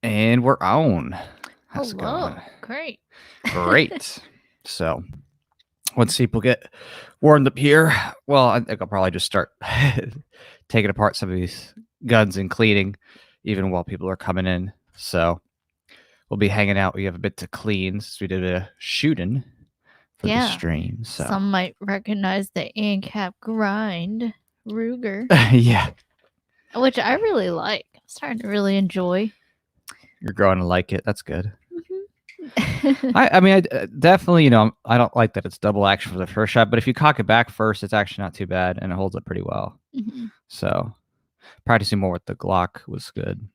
And we're on. How's it Hello. going? Great. Great. So, once people get warmed up here, well, I think I'll probably just start taking apart some of these guns and cleaning, even while people are coming in. So, we'll be hanging out. We have a bit to clean since we did a shooting for the stream. So, Some might recognize the ANCAP grind Ruger, yeah, which I really like. I'm starting to really enjoy. you're growing to like it. That's good. Mhm. I mean, definitely, I don't like that it's double action for the first shot, but if you cock it back first, it's actually not too bad and it holds up pretty well. Mhm. So, practicing more with the Glock was good.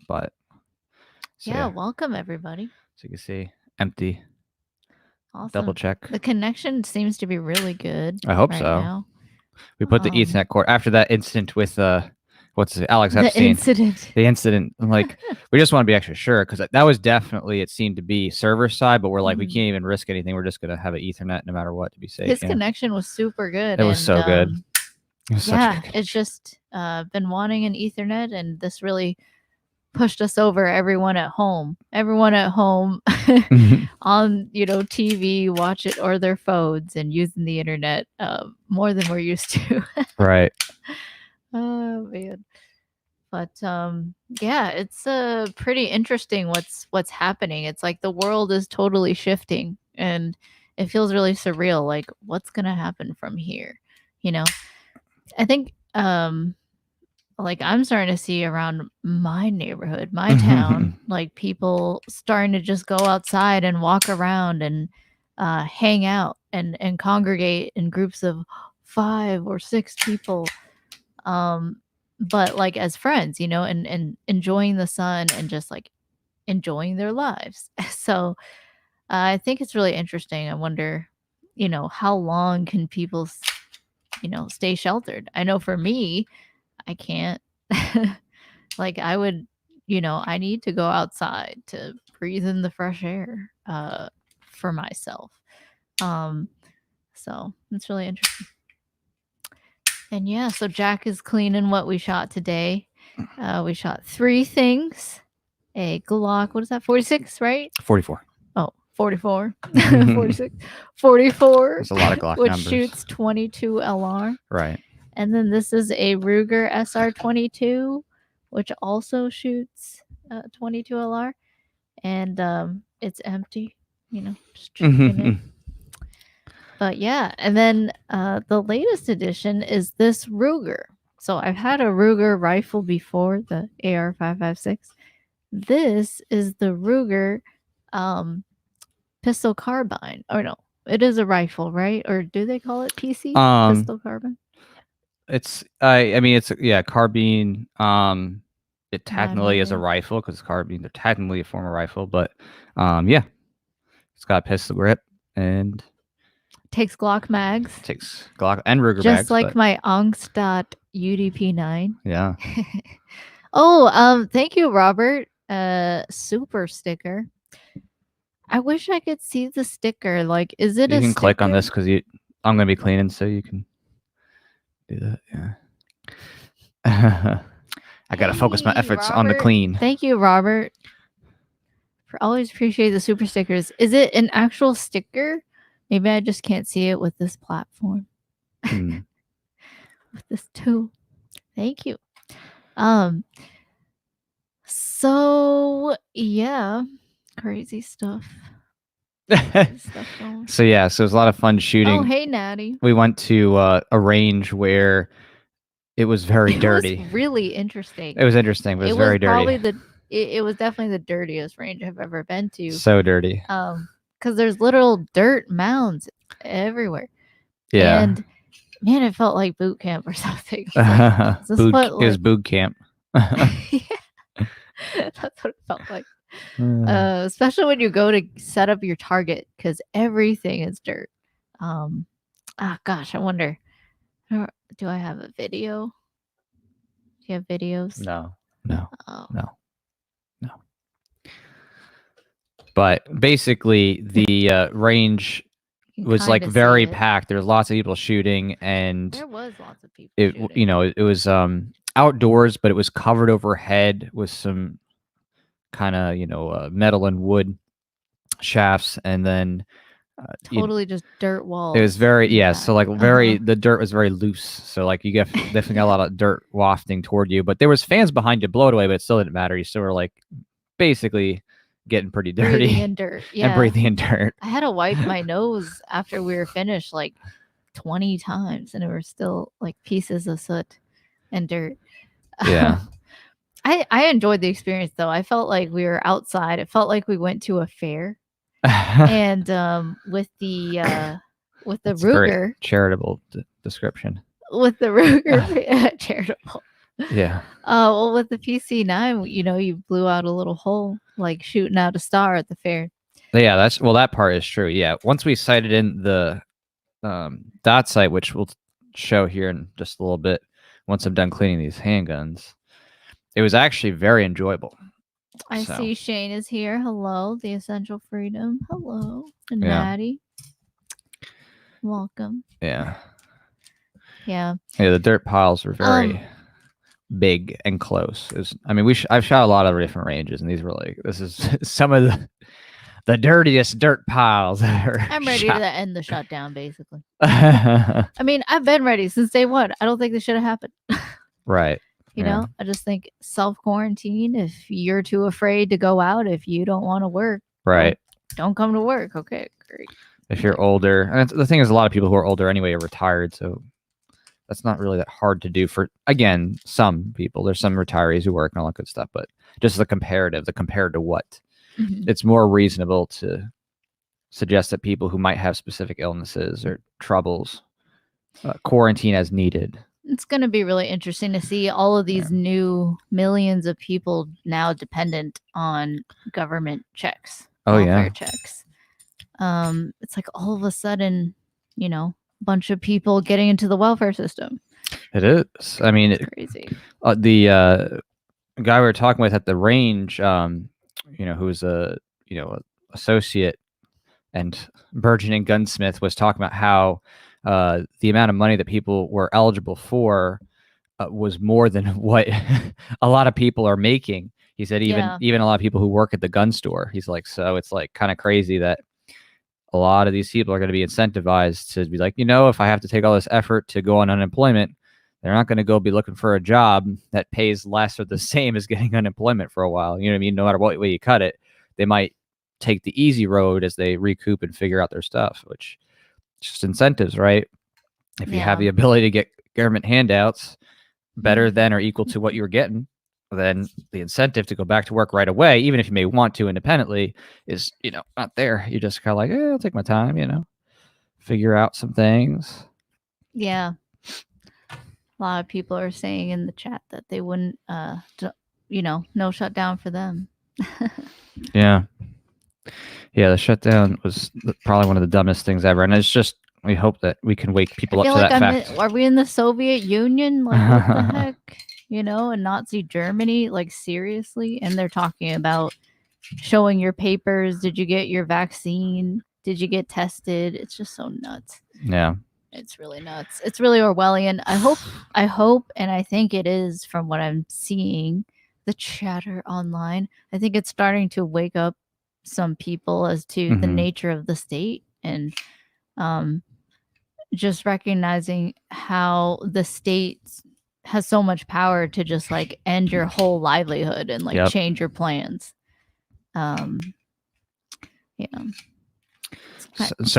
But, so, Yeah, welcome everybody. So you can see, empty. Awesome. Double check. The connection seems to be really good. I hope right so. Now. We put the Ethernet cord after that incident with Alex Epstein. The incident. Like, we just want to be extra sure because that was definitely, it seemed to be server side, but we're like, we can't even risk anything. We're just gonna have an Ethernet no matter what to be safe. His connection was super good. It was so good. It was it's just been wanting an Ethernet, and this really pushed us over everyone at home on TV, watch it or their phones and using the internet more than we're used to. Right. Oh man. But yeah, it's pretty interesting what's happening. It's like the world is totally shifting and it feels really surreal, like what's gonna happen from here. I think like I'm starting to see around my neighborhood, my town, like people starting to just go outside and walk around and hang out and congregate in groups of 5 or 6 people. But like as friends, and enjoying the sun and just like enjoying their lives. So I think it's really interesting. I wonder, how long can people, stay sheltered? I know for me, I can't. Like I would, I need to go outside to breathe in the fresh air for myself. So it's really interesting. And yeah, so Jack is cleaning what we shot today. We shot 3 things. A Glock, what is that? 46, right? 44. Oh, 44. 46. 44. There's a lot of Glock which numbers. Shoots 22 LR. Right. And then this is a Ruger SR22, which also shoots 22 LR. And it's empty, just checking it. But yeah, and then the latest edition is this Ruger. So I've had a Ruger rifle before, the AR-556. This is the Ruger pistol carbine. Or no, it is a rifle, right? Or do they call it PC? Pistol carbine? It's it's carbine. It technically is a rifle because carbine, they're technically a form of rifle, but yeah, it's got a pistol grip and takes Glock mags. Takes Glock and Ruger just mags. Just like my Angst UDP9. Yeah. Thank you, Robert. Super sticker. I wish I could see the sticker. Like, is it you can click on this because I'm gonna be cleaning, so you can do that. Yeah. I gotta focus my efforts Robert, on the clean. Thank you, Robert. For always appreciate the super stickers. Is it an actual sticker? Maybe I just can't see it with this platform. With this tool. Thank you. So yeah, crazy stuff. So yeah, so it was a lot of fun shooting. Oh, hey, Natty. We went to a range where it was very dirty. It was really interesting. It was interesting, but it was very dirty. It was definitely the dirtiest range I've ever been to. So dirty. Because there's literal dirt mounds everywhere. Yeah. And man, it felt like boot camp or something. It was boot camp. Yeah. That's what it felt like. Especially when you go to set up your target because everything is dirt. Gosh, I wonder. Do I have a video? Do you have videos? No. Oh. No. But basically, the range was like very packed. There was lots of people shooting, and there was lots of people. Shooting. It was outdoors, but it was covered overhead with some kind of metal and wood shafts, and then Totally just dirt walls. it was very Yeah. so like the dirt was very loose, so like you definitely got a lot of dirt wafting toward you, but there was fans behind you blow it away, but it still didn't matter. You still were like basically getting pretty dirty. Breathing in dirt. Yeah. And breathing in dirt. I had to wipe my nose after we were finished like 20 times, and it were still like pieces of soot and dirt. Yeah. I enjoyed the experience though. I felt like we were outside. It felt like we went to a fair. And with the That's Ruger, very charitable description. With the Ruger, charitable. Yeah. Well, with the PC9, you blew out a little hole like shooting out a star at the fair. Yeah, that part is true. Yeah, once we sighted in the dot sight, which we'll show here in just a little bit, once I'm done cleaning these handguns, it was actually very enjoyable. I see Shane is here. Hello, the Essential Freedom. Hello, and Maddie. Welcome. Yeah. Yeah. Yeah, the dirt piles were very big and close. I've shot a lot of different ranges, and these were like, this is some of the dirtiest dirt piles ever. I'm ready to end the shutdown, basically. I've been ready since day one. I don't think this should have happened. Right. You know, I just think self-quarantine. If you're too afraid to go out, if you don't want to work, right, don't come to work. Okay, great. If you're older, and the thing is, a lot of people who are older anyway are retired, so that's not really that hard to do for, again, some people. There's some retirees who work and all that good stuff, but just the compared to what? Mm-hmm. It's more reasonable to suggest that people who might have specific illnesses or troubles quarantine as needed. It's going to be really interesting to see all of these new millions of people now dependent on government checks. Welfare checks. It's like all of a sudden, a bunch of people getting into the welfare system. It is. It's crazy. The guy we were talking with at the range, who's a associate and burgeoning gunsmith, was talking about how the amount of money that people were eligible for was more than what a lot of people are making. He said even a lot of people who work at the gun store. He's like, so it's like kind of crazy that a lot of these people are going to be incentivized to be like, if I have to take all this effort to go on unemployment, they're not going to go be looking for a job that pays less or the same as getting unemployment for a while. You know what I mean? No matter what way you cut it, they might take the easy road as they recoup and figure out their stuff, which just incentives, right? If you have the ability to get government handouts better than or equal to what you were getting, then the incentive to go back to work right away, even if you may want to independently, is not there. You just kind of like, I'll take my time, figure out some things. Yeah, a lot of people are saying in the chat that they wouldn't, no shutdown for them. Yeah. Yeah, the shutdown was probably one of the dumbest things ever, and it's just, we hope that we can wake people up to that fact. Are we in the Soviet Union? Like, what the heck? In Nazi Germany? Like, seriously? And they're talking about showing your papers. Did you get your vaccine? Did you get tested? It's just so nuts. Yeah. It's really nuts. It's really Orwellian. I hope, and I think it is from what I'm seeing, the chatter online. I think it's starting to wake up some people as to the nature of the state, and just recognizing how the state has so much power to just like end your whole livelihood and like change your plans. So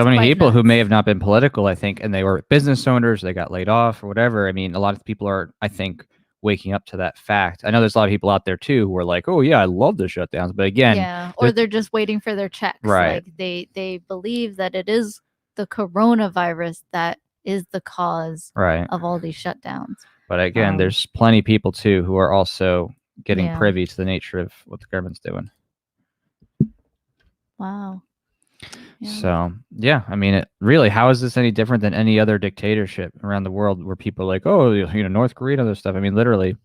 many people nuts. Who may have not been political, I think, and they were business owners, they got laid off or whatever. A lot of people are, I think, waking up to that fact. I know there's a lot of people out there too who are like, oh yeah, I love the shutdowns, but again, or they're just waiting for their checks. Right. Like they believe that it is the coronavirus that is the cause of all these shutdowns. But again, there's plenty of people too who are also getting privy to the nature of what the government's doing. Wow. Yeah. So it really, how is this any different than any other dictatorship around the world where people are like, oh, North Korea and other stuff? Literally,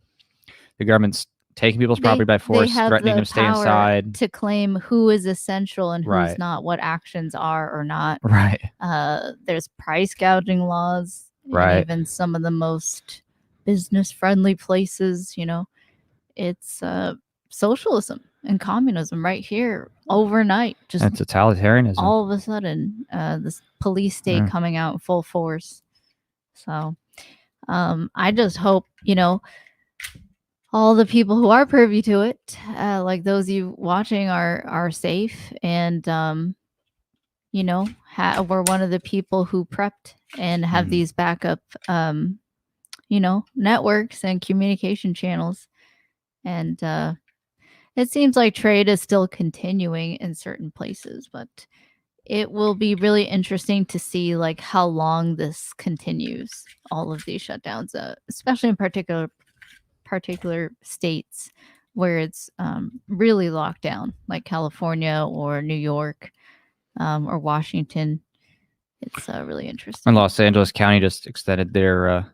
the government's taking people's property by force, threatening them to stay inside, to claim who is essential and who's not, what actions are or not. Right. There's price gouging laws. Right. Even some of the most business friendly places, it's socialism. and communism right here overnight. Just And totalitarianism. all of a sudden, this police state Yeah. coming out in full force. So I just hope, all the people who are privy to it, like those you watching, are safe, and we're one of the people who prepped and have these backup networks and communication channels. And it seems like trade is still continuing in certain places, but it will be really interesting to see like how long this continues, all of these shutdowns, especially in particular states where it's really locked down, like California or New York, or Washington. It's really interesting. And Los Angeles County just extended their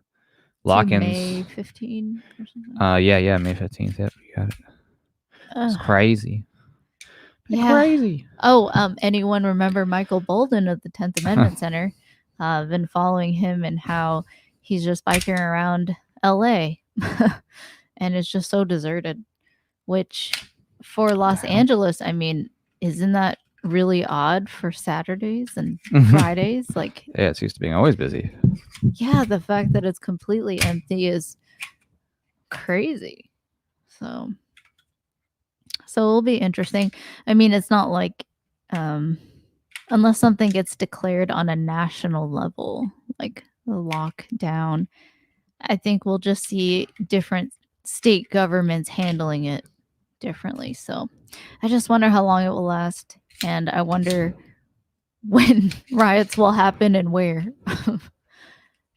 lock-ins. May 15 or something. Yeah, May 15th. Yep, you got it. It's crazy. Yeah. Crazy. Oh, anyone remember Michael Bolden of the 10th Amendment Center? Been following him and how he's just biking around LA and it's just so deserted, which for Los Angeles, I mean, isn't that really odd for Saturdays and Fridays? Like, yeah, it's used to being always busy. Yeah, the fact that it's completely empty is crazy. So it'll be interesting. I mean, it's not like unless something gets declared on a national level, like the lockdown, I think we'll just see different state governments handling it differently. So I just wonder how long it will last, and I wonder when riots will happen and where.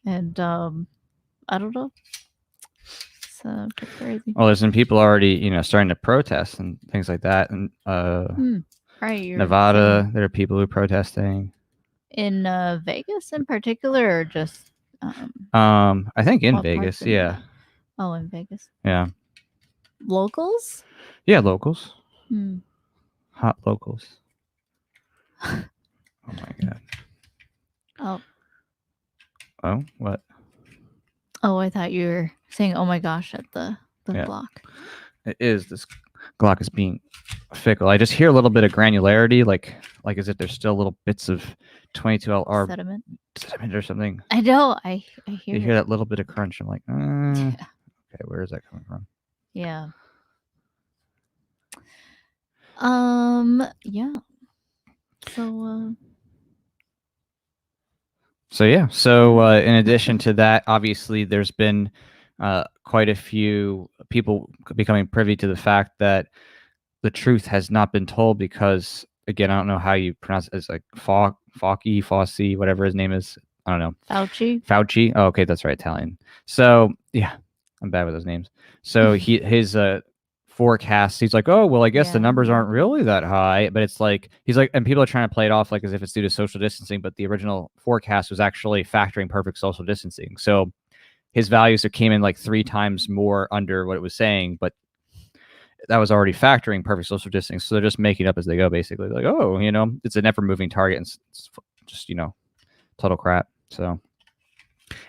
And I don't know. It's pretty crazy. Well, there's some people already, starting to protest and things like that. And right, Nevada, there are people who are protesting. In Vegas in particular, or just I think in Vegas, yeah. Oh, in Vegas. Yeah. Locals? Yeah, locals. Hot locals. Oh my god. Oh, what? Oh, I thought you were saying, "Oh my gosh," at the Glock. It is. This Glock is being fickle. I just hear a little bit of granularity, like as if there's still little bits of 22LR sediment or something. I know. I hear. You hear that little bit of crunch. I'm like, okay, where is that coming from? Yeah. Yeah. So in addition to that, obviously there's been quite a few people becoming privy to the fact that the truth has not been told because, again, I don't know how you pronounce it. It's like Fauci, whatever his name is. I don't know. Fauci. Oh, okay, that's right, Italian. So yeah, I'm bad with those names. So his forecast, he's like, oh well, I guess the numbers aren't really that high, but it's like he's like, and people are trying to play it off like as if it's due to social distancing, but the original forecast was actually factoring perfect social distancing. So his values came in like 3 times more under what it was saying, but that was already factoring perfect social distancing. So they're just making up as they go, basically. Like, oh, it's a never moving target, and it's just total crap. So,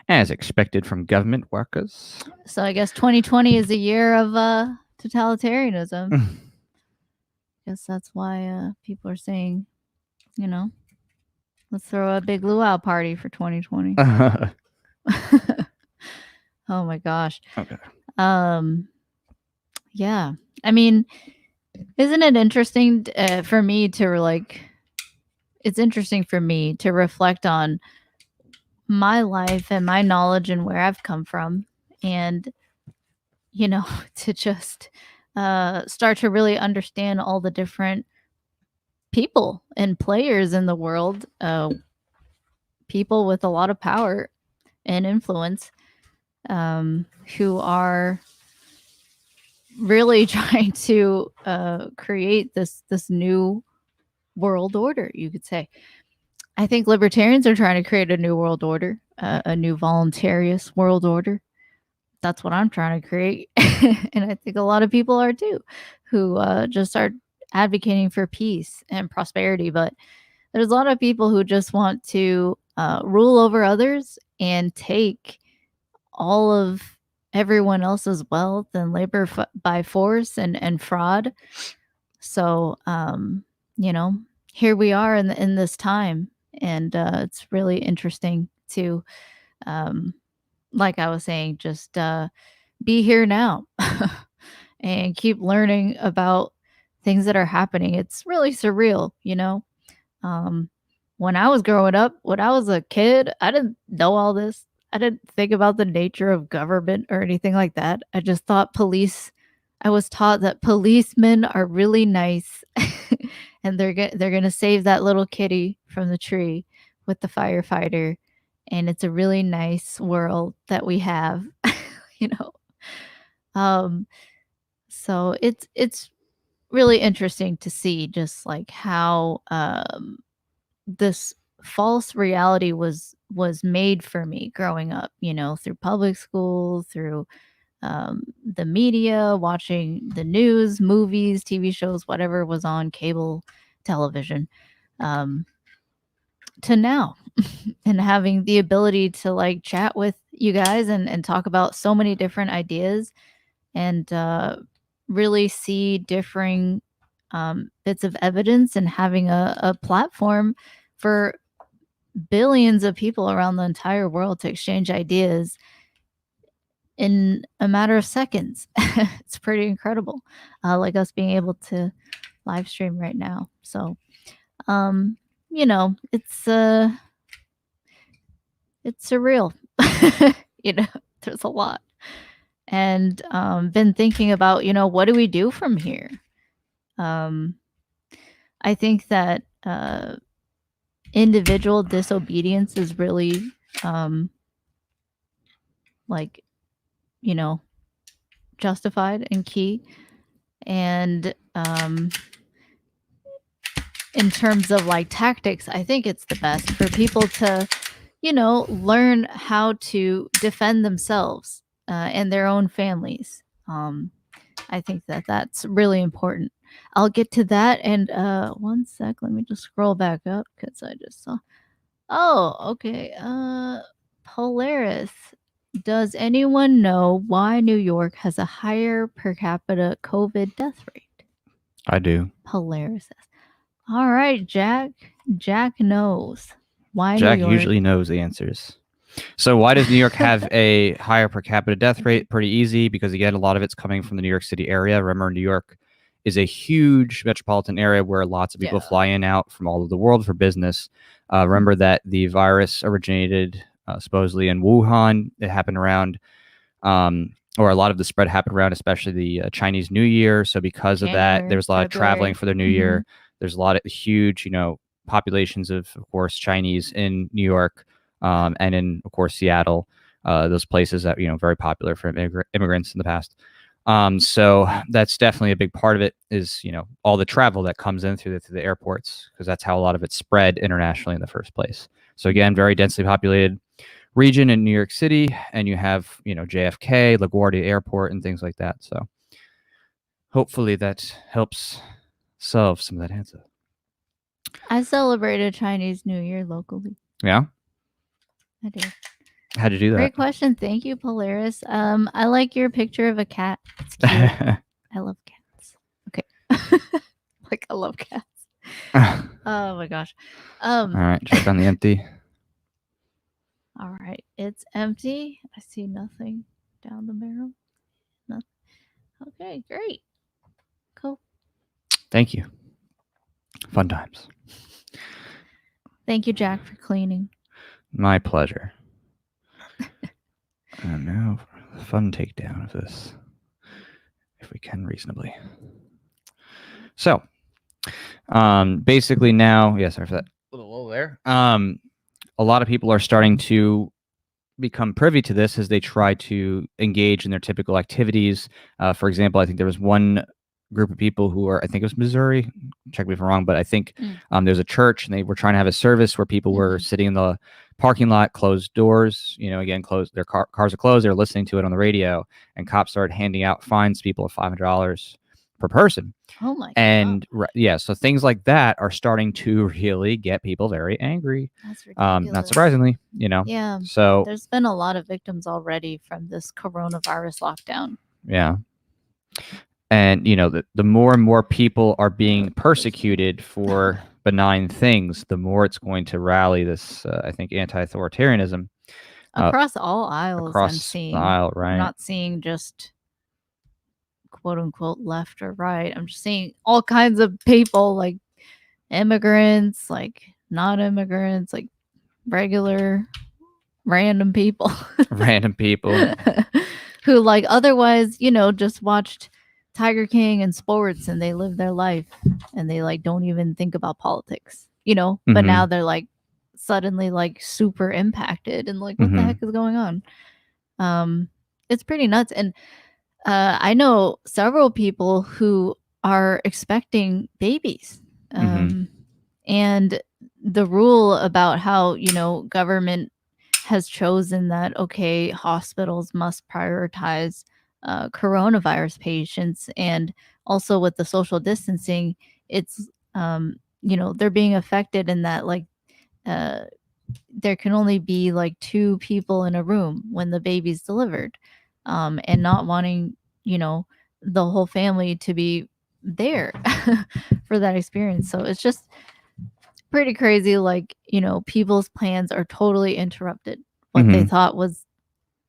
as expected from government workers. So I guess 2020 is a year of totalitarianism. Guess that's why people are saying, let's throw a big luau party for 2020. Oh my gosh. Okay. Yeah. I mean, isn't it interesting for me to it's interesting for me to reflect on my life and my knowledge and where I've come from, and to just start to really understand all the different people and players in the world, people with a lot of power and influence, who are really trying to create this new world order, you could say. I think libertarians are trying to create a new world order, a new voluntarious world order. That's what I'm trying to create. And I think a lot of people are too, who just are advocating for peace and prosperity. But there's a lot of people who just want to rule over others and take all of everyone else's wealth and labor by force and fraud, So, here we are in this time, and it's really interesting to, um, like I was saying, just be here now and keep learning about things that are happening. It's really surreal. Um, when I was growing up, when I was a kid, I didn't know all this. I didn't think about the nature of government or anything like that. I just thought I was taught that policemen are really nice and they're going to save that little kitty from the tree with the firefighter, and it's a really nice world that we have, you know. Um so it's really interesting to see just like how this false reality was made for me growing up, through public school, through the media, watching the news, movies, TV shows, whatever was on cable television, um, to now, and having the ability to like chat with you guys and talk about so many different ideas, and really see differing bits of evidence, and having a platform for billions of people around the entire world to exchange ideas in a matter of seconds. It's pretty incredible. Like us being able to live stream right now. So, it's surreal. There's a lot. And been thinking about, what do we do from here? I think that individual disobedience is really like, justified and key. And in terms of like tactics, I think it's the best for people to, learn how to defend themselves and their own families. I think that that's really important. I'll get to that. And one sec, let me just scroll back up because I just saw. Oh, okay. Polaris. Does anyone know why New York has a higher per capita COVID death rate? I do. Polaris says. All right, Jack. Jack knows. Why Jack New York? usually knows the answers. So why does New York have a higher per capita death rate? Pretty easy, because again, a lot of it's coming from the New York City area. Remember, New York is a huge metropolitan area where lots of people fly in and out from all over the world for business. Remember that the virus originated supposedly in Wuhan. It happened around, or a lot of the spread happened around, especially the Chinese New Year. So because of that, there was a lot of traveling for their New Year. There's a lot of huge, populations of course, Chinese in New York, and in, of course, Seattle, those places that, very popular for immigrants in the past. So that's definitely a big part of it is, all the travel that comes in through the airports, because that's how a lot of it spread internationally in the first place. So again, very densely populated region in New York City, and you have, JFK, LaGuardia Airport, and things like that. So hopefully that helps solve some of that answer. I celebrated Chinese New Year locally. Yeah? I did. How'd you do that? Great question. Thank you, Polaris. I like your picture of a cat. It's cute. I love cats. Okay. Like, I love cats. Oh my gosh. All right, check on the empty. All right, it's empty. I see nothing down the barrel. Nothing. Okay, great. Cool. Thank you. Fun times. Thank you, Jack, for cleaning. My pleasure. And now for the fun takedown of this, if we can reasonably. So, basically now, sorry for that little lull there. A lot of people are starting to become privy to this as they try to engage in their typical activities. For example, I think there was one group of people who are, I think it was Missouri, check me if I'm wrong, but I think there's a church and they were trying to have a service where people were sitting in the parking lot, closed doors, again, closed, their cars are closed, they're listening to it on the radio, and cops started handing out fines to people of $500 per person. Oh my God. And so things like that are starting to really get people very angry. That's ridiculous. Not surprisingly, Yeah. So there's been a lot of victims already from this coronavirus lockdown. Yeah. And the more and more people are being persecuted for benign things, the more it's going to rally this, I think, anti-authoritarianism across all aisles. I'm across the seeing. aisle, I'm right? not seeing just quote unquote left or right. I'm just seeing all kinds of people, like immigrants, like not immigrants, like regular random people Random people. who like otherwise, just watched Tiger King and sports and they live their life and they like don't even think about politics, but now they're like suddenly like super impacted and like what the heck is going on? It's pretty nuts. And I know several people who are expecting babies. And the rule about how, government has chosen that, okay, hospitals must prioritize coronavirus patients. And also with the social distancing, it's, they're being affected in that, like, uh, there can only be like 2 people in a room when the baby's delivered, and not wanting, the whole family to be there for that experience. So it's just pretty crazy. Like, people's plans are totally interrupted. What they thought was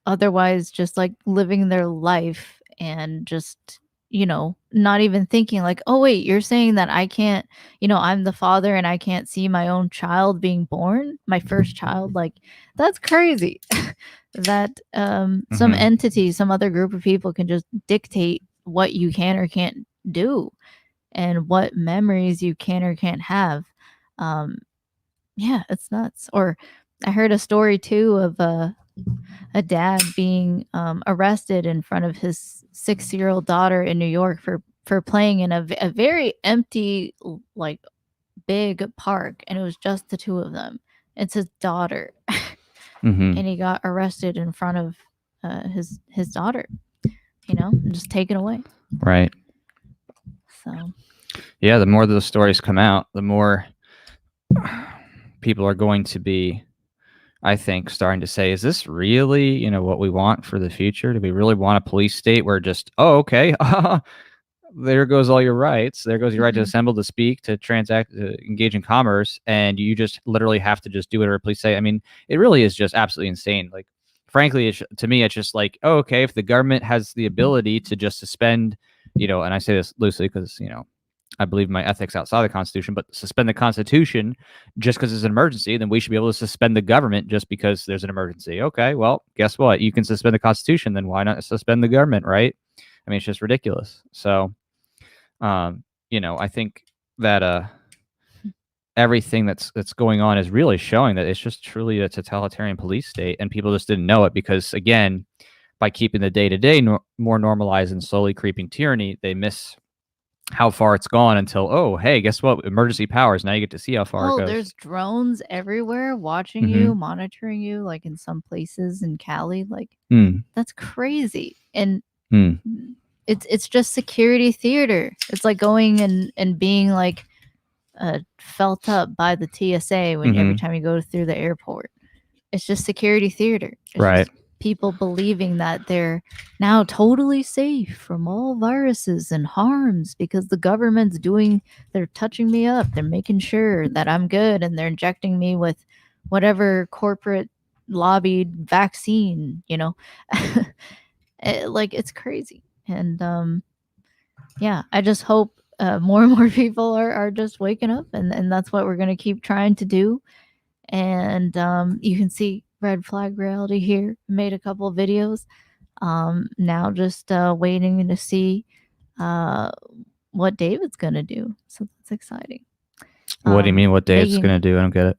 otherwise just like living their life and just not even thinking like, oh wait, you're saying that I can't, I'm the father and I can't see my own child being born, my first child. Like, that's crazy. That some entity, some other group of people can just dictate what you can or can't do and what memories you can or can't have. Yeah, it's nuts. Or I heard a story too of a dad being arrested in front of his 6-year-old daughter in New York for playing in a very empty, like, big park, and it was just the two of them. It's his daughter, and he got arrested in front of his daughter, and just taken away. Right. So yeah, the more those stories come out, the more people are going to be, I think, starting to say, is this really, what we want for the future? Do we really want a police state where just, oh, okay, there goes all your rights. There goes your right to assemble, to speak, to transact, to engage in commerce, and you just literally have to just do whatever police say. I mean, it really is just absolutely insane. Like, frankly, to me, it's just like, oh, okay, if the government has the ability to just suspend, and I say this loosely because, I believe my ethics outside the Constitution, but suspend the Constitution just because it's an emergency, then we should be able to suspend the government just because there's an emergency. Okay, well, guess what? You can suspend the Constitution, then why not suspend the government, right? I mean, it's just ridiculous. So, I think that everything that's going on is really showing that it's just truly a totalitarian police state, and people just didn't know it because, again, by keeping the day-to-day more normalized and slowly creeping tyranny, they miss how far it's gone until, oh, hey, guess what? Emergency powers. Now you get to see how far it goes. There's drones everywhere watching you, monitoring you, like in some places in Cali. Like, that's crazy. And it's just security theater. It's like going and being like felt up by the TSA when every time you go through the airport. It's just security theater. It's right. just people believing that they're now totally safe from all viruses and harms because the government's they're touching me up. They're making sure that I'm good and they're injecting me with whatever corporate lobbied vaccine, like, it's crazy. And yeah, I just hope more and more people are just waking up, and that's what we're going to keep trying to do. And you can see Red Flag Reality here made a couple of videos. Now just waiting to see what David's gonna do. So that's exciting. What do you mean? What David's gonna do? I don't get it.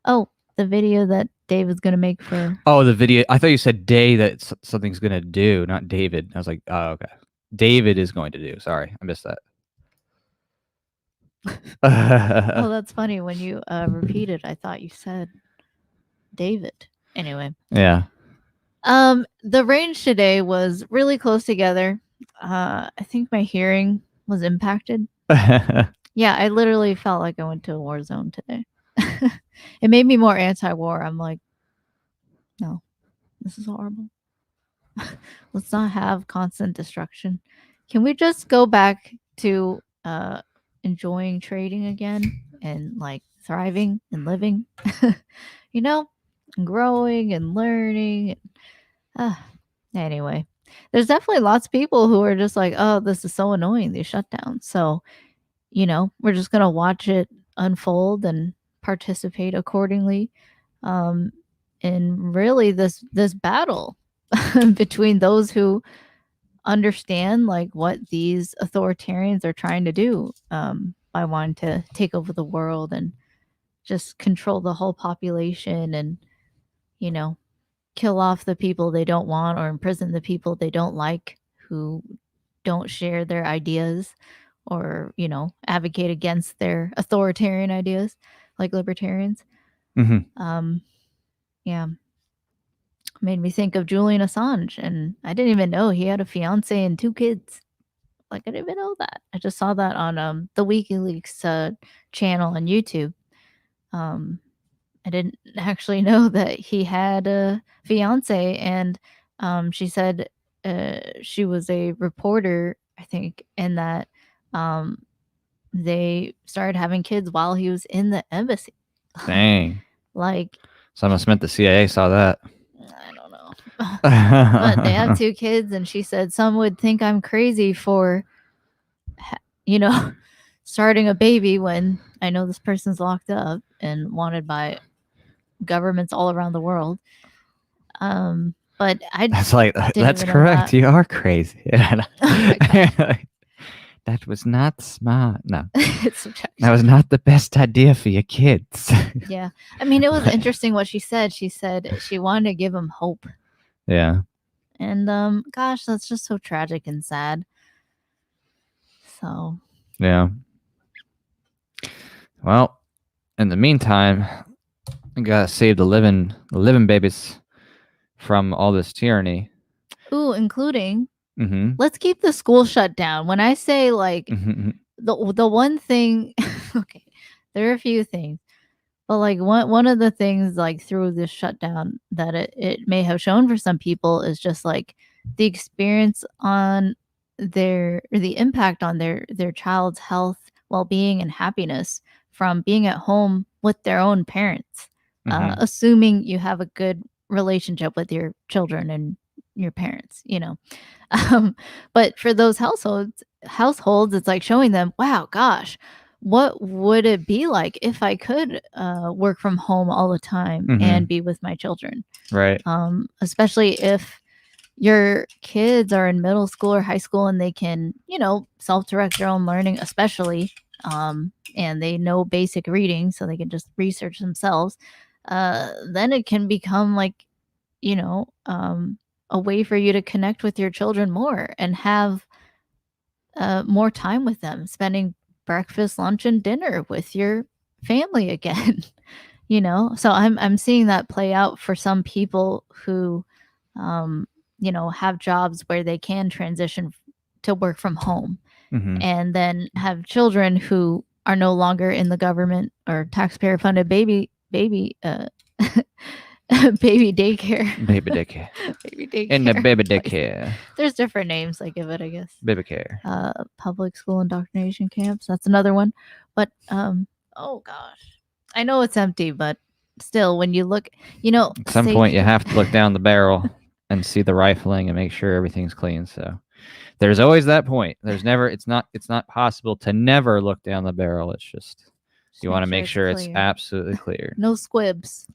Oh, the video that David's gonna make for. Oh, the video. I thought you said day that something's gonna do, not David. I was like, oh, okay. David is going to do. Sorry, I missed that. Oh, that's funny. When you repeated, I thought you said David. Anyway. Yeah. The range today was really close together. I think my hearing was impacted. Yeah, I literally felt like I went to a war zone today. It made me more anti-war. I'm like, no, this is horrible. Let's not have constant destruction. Can we just go back to enjoying trading again and like thriving and living? You know, and growing and learning. Anyway, there's definitely lots of people who are just like, oh, this is so annoying, these shutdowns. So, we're just going to watch it unfold and participate accordingly. And really this battle between those who understand like what these authoritarians are trying to do by wanting to take over the world and just control the whole population and you know kill off the people they don't want or imprison the people they don't like who don't share their ideas or advocate against their authoritarian ideas like libertarians. Mm-hmm. Yeah, made me think of Julian Assange, and I didn't even know he had a fiance and 2 kids. Like, I didn't even know that. I just saw that on, the WikiLeaks, channel on YouTube. I didn't actually know that he had a fiance, and, she said, she was a reporter, I think, and that, um, they started having kids while he was in the embassy. Dang. Like, So I must have meant the CIA saw that. I don't know. But they have 2 kids, and she said, "Some would think I'm crazy for, starting a baby when I know this person's locked up and wanted by governments all around the world." But I That's like didn't that's even know correct. that. You are crazy. Oh my gosh. That was not smart. No, It's subjective. that was not the best idea for your kids. Yeah. I mean, it was interesting what she said. She said she wanted to give him hope. Yeah. And gosh, that's just so tragic and sad. So, Yeah. Well, in the meantime, we gotta save the living babies from all this tyranny. ooh, including Mm-hmm. let's keep the school shut down. When I say like Mm-hmm. the one thing, okay, there are a few things, but like one of the things like through this shutdown that it may have shown for some people is just like the experience on the impact on their child's health, well-being, and happiness from being at home with their own parents. Mm-hmm. Assuming you have a good relationship with your children and your parents, but for those households, it's like showing them, wow, gosh, what would it be like if I could work from home all the time and be with my children? Right. Especially if your kids are in middle school or high school and they can, self-direct their own learning, especially, and they know basic reading, so they can just research themselves. Then it can become like, a way for you to connect with your children more and have more time with them, spending breakfast, lunch, and dinner with your family again. So I'm seeing that play out for some people who, have jobs where they can transition to work from home, and then have children who are no longer in the government or taxpayer funded baby baby daycare. Baby daycare. Baby daycare. In the baby place. daycare. There's different names they give it, I guess. Baby care. Public school indoctrination camps. That's another one. But oh gosh, I know it's empty, but still, when you look, At some point, you have to look down the barrel and see the rifling and make sure everything's clean. So there's always that point. There's never. It's not possible to never look down the barrel. It's just you want to make sure it's absolutely clear. No squibs.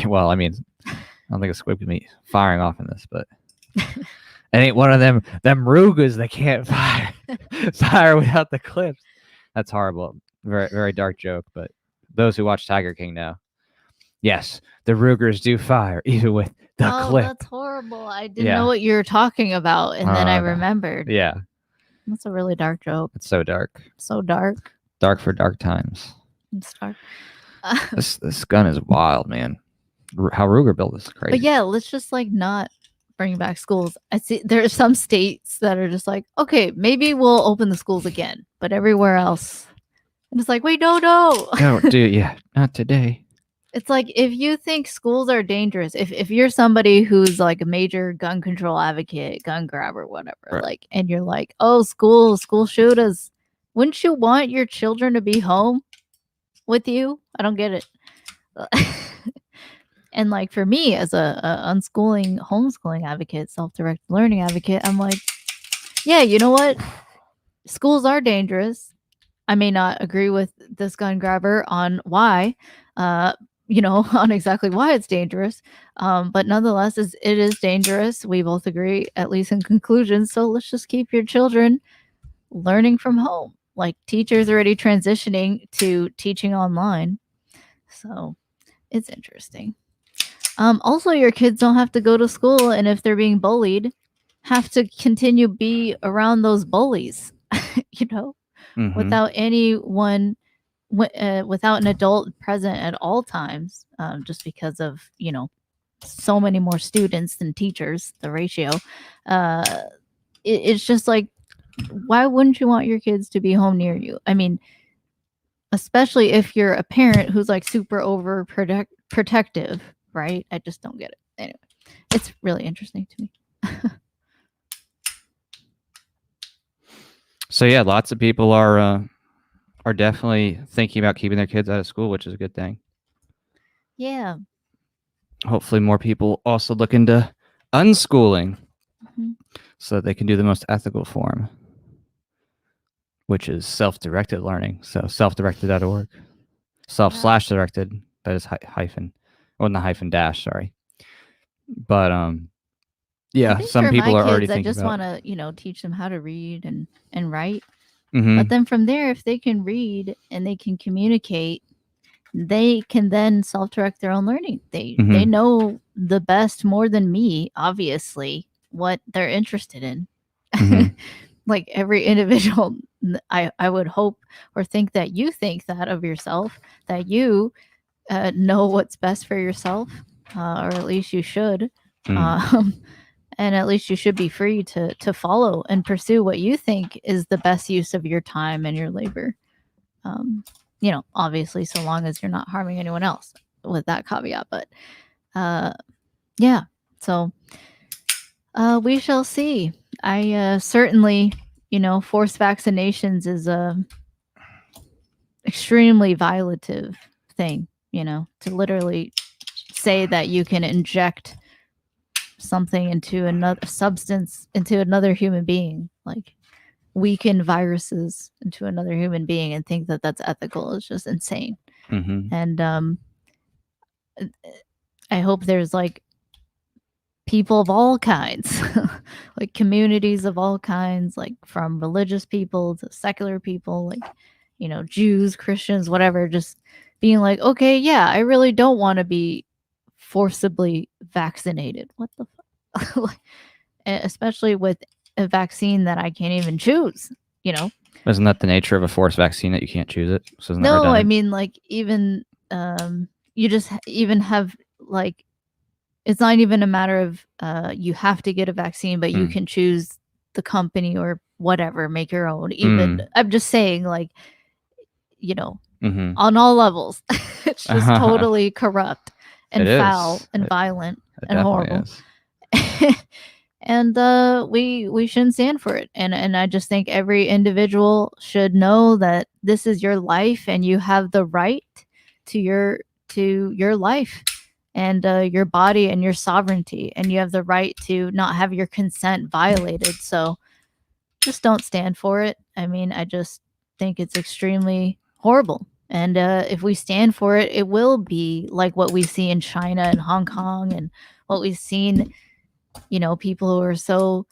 Well, I mean, I don't think a squib can be firing off in this, but it ain't one of them Rugas that can't fire without the clips. That's horrible. Very, very dark joke, but those who watch Tiger King know. Yes, the Rugers do fire, even with the clip. That's horrible. I didn't know what you were talking about, and then I remembered. Yeah. That's a really dark joke. It's so dark. So dark. Dark for dark times. It's dark. This gun is wild, man. How Ruger built this is crazy. But yeah, let's just like not bring back schools. I see there are some states that are just like, okay, maybe we'll open the schools again, but everywhere else, it's like, wait, no. No, dude, yeah, not today. It's like if you think schools are dangerous, if you're somebody who's like a major gun control advocate, gun grabber, whatever, Right. like, and you're like, oh, school shooters, wouldn't you want your children to be home with you? I don't get it. And like for me, as a unschooling, homeschooling advocate, self-directed learning advocate, I'm like, yeah, you know what? Schools are dangerous. I may not agree with this gun grabber on why, uh, on exactly why it's dangerous. But nonetheless, it is dangerous. We both agree, at least in conclusion. So let's just keep your children learning from home. Like teachers already transitioning to teaching online. So it's interesting. Also, your kids don't have to go to school, and if they're being bullied, have to continue be around those bullies. you know, without anyone without an adult present at all times, just because of so many more students than teachers, the ratio. uh, it's just like, why wouldn't you want your kids to be home near you? I mean, especially if you're a parent who's like super over protective, right? I just don't get it. Anyway, it's really interesting to me. So yeah, lots of people are definitely thinking about keeping their kids out of school, which is a good thing. Yeah. Hopefully, more people also look into unschooling Mhm. so that they can do the most ethical form, which is self-directed learning. So self-directed.org, self/directed. That is hyphen, or not hyphen dash. Sorry, but I yeah, think some for people my are already kids, I thinking just about. want to, teach them how to read and write. Mm-hmm. But then from there, if they can read and they can communicate, they can then self-direct their own learning. They know the best more than me, obviously, what they're interested in. Like every individual, I would hope or think that you think that of yourself, that you know what's best for yourself, or at least you should. And at least you should be free to follow and pursue what you think is the best use of your time and your labor. Obviously, so long as you're not harming anyone else, with that caveat. But yeah, so we shall see. I certainly, forced vaccinations is a extremely violative thing. To literally say that you can inject something into another substance into another human being, like weaken viruses into another human being, and think that that's ethical is just insane. And I hope there's like people of all kinds, like communities of all kinds, like from religious people to secular people, like, Jews, Christians, whatever, just being like, okay, yeah, I really don't want to be forcibly vaccinated. What the fuck? Especially with a vaccine that I can't even choose, Isn't that the nature of a forced vaccine, that you can't choose it? So isn't that No, I redundant? mean, like, even you just even have like, it's not even a matter of you have to get a vaccine, but you can choose the company or whatever, make your own. Even I'm just saying, like, on all levels, it's just totally corrupt and It foul is. and violent It and definitely horrible. is. And we shouldn't stand for it. And I just think every individual should know that this is your life, and you have the right to your life, and your body and your sovereignty, and you have the right to not have your consent violated. So just don't stand for it. I mean, I just think it's extremely horrible. And if we stand for it, it will be like what we see in China and Hong Kong, and what we've seen, people who are so,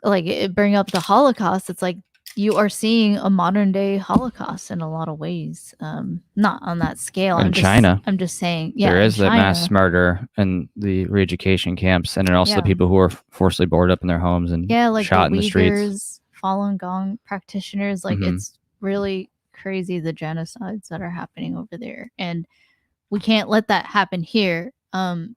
like, bring up the Holocaust. It's like you are seeing a modern day Holocaust in a lot of ways. Not on that scale. In China, I'm just saying, yeah, there in is that China, mass murder and the re-education camps, and then also the Yeah. people who are forcibly boarded up in their homes and yeah, like shot in the the streets. Uyghurs, Falun Gong practitioners. Like, Mhm. it's really crazy the genocides that are happening over there, and we can't let that happen here.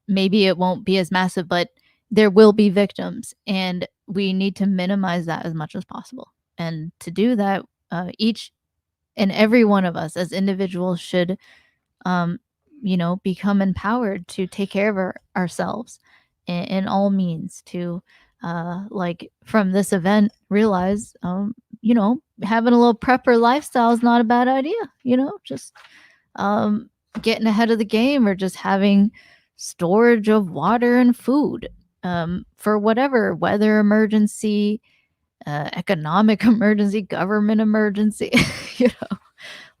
Maybe it won't be as massive, but there will be victims, and we need to minimize that as much as possible. And to do that, each and every one of us as individuals should become empowered to take care of ourselves in all means, to like from this event realize having a little prepper lifestyle is not a bad idea, just getting ahead of the game, or just having storage of water and food for whatever weather emergency, economic emergency, government emergency, you know,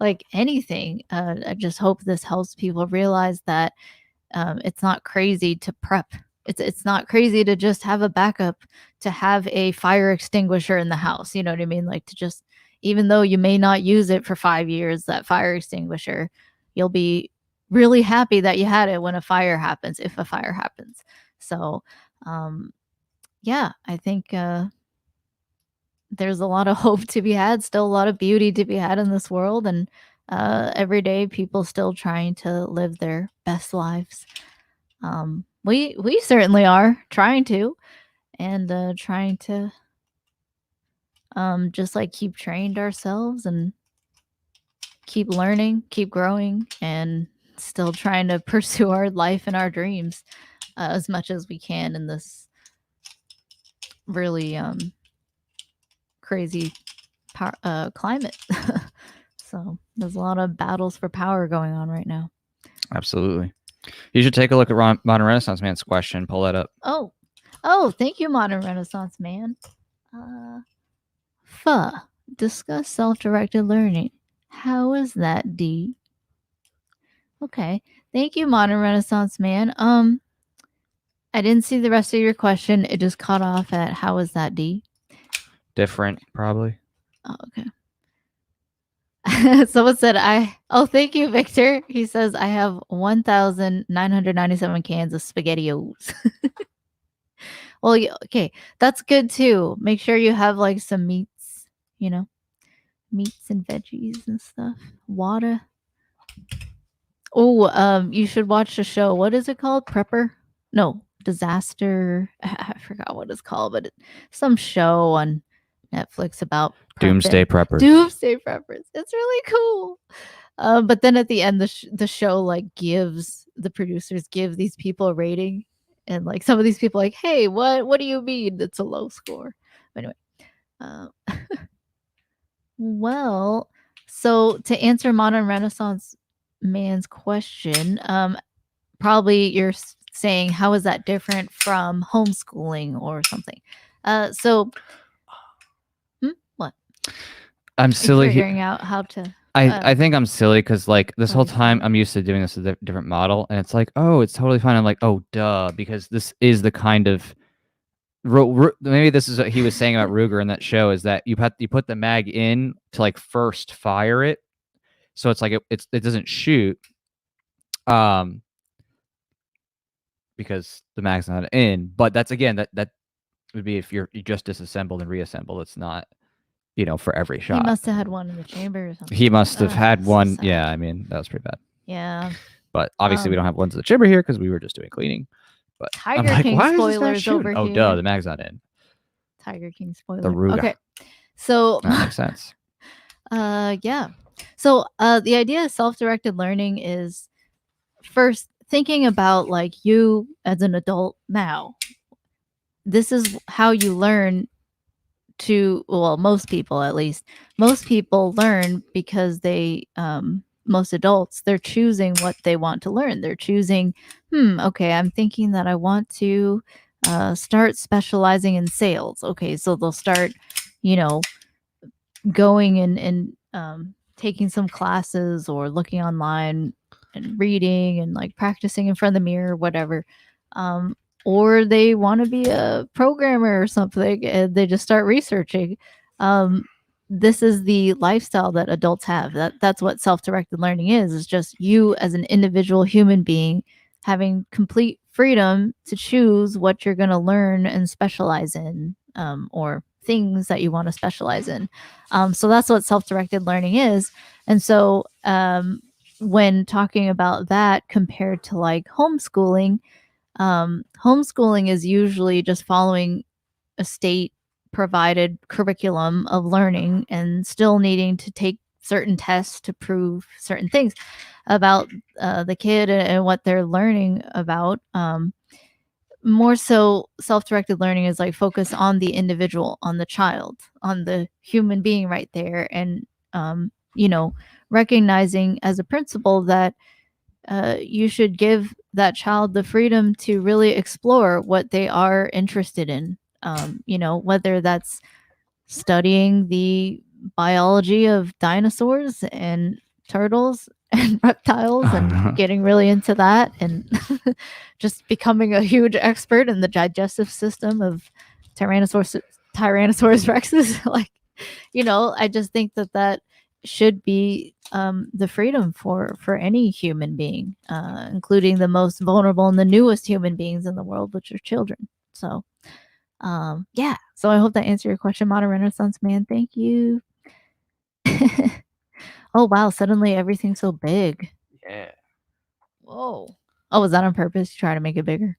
like anything. I just hope this helps people realize that it's not crazy to prep. It's not crazy to just have a backup, to have a fire extinguisher in the house. You know what I mean? Like, to just, even though you may not use it for 5 years, that fire extinguisher, you'll be really happy that you had it when a fire happens, if a fire happens. So, yeah, I think there's a lot of hope to be had, still a lot of beauty to be had in this world, and every day people still trying to live their best lives. We certainly are trying to, and trying to just like keep trained ourselves and keep learning, keep growing, and still trying to pursue our life and our dreams as much as we can in this really crazy climate. So there's a lot of battles for power going on right now. Absolutely. You should take a look at Modern Renaissance Man's question. Pull that up. Oh, thank you, Modern Renaissance Man. Discuss self-directed learning. How is that, D? Okay. Thank you, Modern Renaissance Man. I didn't see the rest of your question. It just caught off at how is that, D? Different, probably. Oh, okay. Someone said, thank you, Victor. He says, I have 1,997 cans of SpaghettiOs. Well, okay, that's good too. Make sure you have like some meats, meats and veggies and stuff. Water. Oh, you should watch the show. What is it called? Prepper? No, Disaster. I forgot what it's called, but some show on Netflix about Doomsday Preppers. Doomsday Preppers. It's really cool. But then at the end, the show like the producers give these people a rating, and like some of these people like, hey, what do you mean it's a low score? But anyway, well, so to answer Modern Renaissance Man's question, probably you're saying how is that different from homeschooling or something? What? I'm silly figuring out how to. I think I'm silly because like this whole time I'm used to doing this as a different model, and it's like, oh, it's totally fine. I'm like, oh, duh, because this is the kind of maybe this is what he was saying about Ruger in that show, is that you put the mag in to like first fire it, so it's like it doesn't shoot, because the mag's not in. But that's, again, that would be if you just disassembled and reassembled. It's not, for every shot. He must have had one in the chamber or something. He must have had one. Yeah, I mean, that was pretty bad. Yeah. But obviously we don't have ones in the chamber here because we were just doing cleaning. But Tiger I'm like, King why spoilers is this over oh, here. duh, the mag's not in. Tiger King spoiler. The Ruger. Okay. So that makes sense. Yeah. So the idea of self-directed learning is first thinking about like you as an adult now. This is how you learn most people, at least. Most people learn because most adults, they're choosing what they want to learn. They're choosing, okay, I'm thinking that I want to start specializing in sales. Okay, so they'll start, going and taking some classes or looking online and reading and like practicing in front of the mirror, whatever. Or they want to be a programmer or something, and they just start researching. This is the lifestyle that adults have. That's what self-directed learning is just you as an individual human being having complete freedom to choose what you're going to learn and specialize in, or things that you want to specialize in. So that's what self-directed learning is. And so when talking about that compared to like homeschooling, homeschooling is usually just following a state provided curriculum of learning and still needing to take certain tests to prove certain things about the kid and what they're learning about. More so, self-directed learning is like focus on the individual, on the child, on the human being right there, and you know, recognizing as a principle that you should give that child the freedom to really explore what they are interested in. You know, whether that's studying the biology of dinosaurs and turtles and reptiles and getting really into that, and just becoming a huge expert in the digestive system of Tyrannosaurus rexes. Like, you know, I just think that that should be the freedom for any human being, including the most vulnerable and the newest human beings in the world, which are children. So yeah, so I hope that answered your question, modern renaissance man. Thank you. Oh wow, suddenly everything's so big. Yeah. Whoa. Oh, was that on purpose? You try to make it bigger?